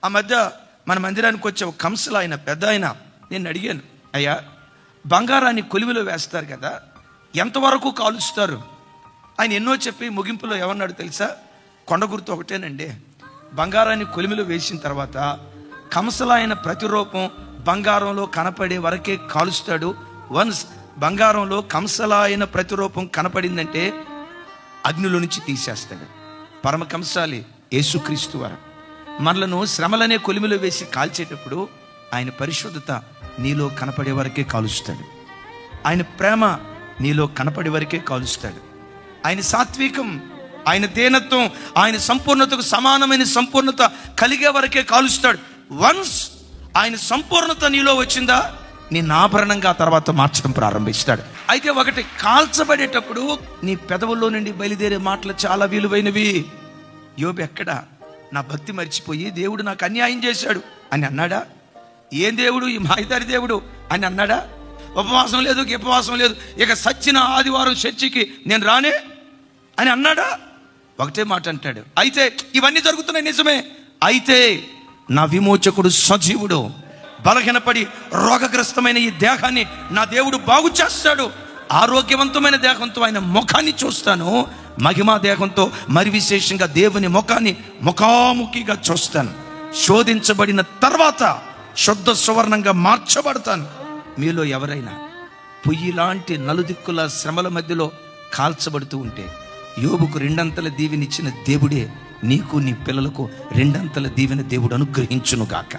ఆ మధ్య మన మందిరానికి వచ్చే ఒక కంసలు ఆయన పెద్ద ఆయన, నేను అడిగాను, అయ్యా బంగారాన్ని కొలిమిలో వేస్తారు కదా, ఎంతవరకు కాలుస్తారు? ఆయన ఎన్నో చెప్పి ముగింపులో ఏమన్నాడు తెలుసా? కొండ గుర్తు ఒకటేనండి, బంగారాన్ని కొలిమిలో వేసిన తర్వాత కంసలాయన ప్రతిరూపం బంగారంలో కనపడే వరకే కాలుస్తాడు. వన్స్ బంగారంలో కంసలాయన ప్రతిరూపం కనపడిందంటే అగ్నిలో నుంచి తీసేస్తాడు. పరమ కంసాలి యేసుక్రీస్తు వారు మనలను శ్రమలనే కొలిమిలో వేసి కాల్చేటప్పుడు ఆయన పరిశుద్ధత నీలో కనపడే వరకే కాలుస్తాడు. ఆయన ప్రేమ నీలో కనపడే వరకే కాలుస్తాడు. ఆయన సాత్వికం, ఆయన దీనత్వం, ఆయన సంపూర్ణతకు సమానమైన సంపూర్ణత కలిగే వరకే కాలుస్తాడు. వన్స్ ఆయన సంపూర్ణత నీలో వచ్చిందా, నిన్ను ఆభరణంగా తర్వాత మార్చడం ప్రారంభిస్తాడు. అయితే ఒకటి, కాల్చబడేటప్పుడు నీ పెదవుల్లో నుండి బయలుదేరే మాటలు చాలా విలువైనవి. యోబు ఎక్కడ నా భక్తి మర్చిపోయి దేవుడు నాకు అన్యాయం చేశాడు అని అన్నాడా? ఏం దేవుడు, ఈ మాయిదారి దేవుడు అని అన్నాడా? ఉపవాసం లేదు, ఉపవాసం లేదు, ఇక సచ్చిన ఆదివారం చర్చికి నేను రానే అని అన్నాడా? ఒకటే మాట అంటాడు, అయితే ఇవన్నీ జరుగుతున్నాయి నిజమే, అయితే నా విమోచకుడు సజీవుడు, బలహీనపడి రోగగ్రస్తమైన ఈ దేహాన్ని నా దేవుడు బాగు చేస్తాడు. ఆరోగ్యవంతమైన దేహంతో ఆయన ముఖాన్ని చూస్తాను, మహిమా దేహంతో మరి విశేషంగా దేవుని ముఖాన్ని ముఖాముఖిగా చూస్తాను. శోధించబడిన తర్వాత శుద్ధ సువర్ణంగా మార్చబడతాను. మీలో ఎవరైనా పొయ్యి లాంటి నలుదిక్కుల శ్రమల మధ్యలో కాల్చబడుతూ ఉంటే, యోబుకు 2 దీవెనిచ్చిన దేవుడే నీకు నీ పిల్లలకు 2 దీవెన దేవుడు అనుగ్రహించునుగాక.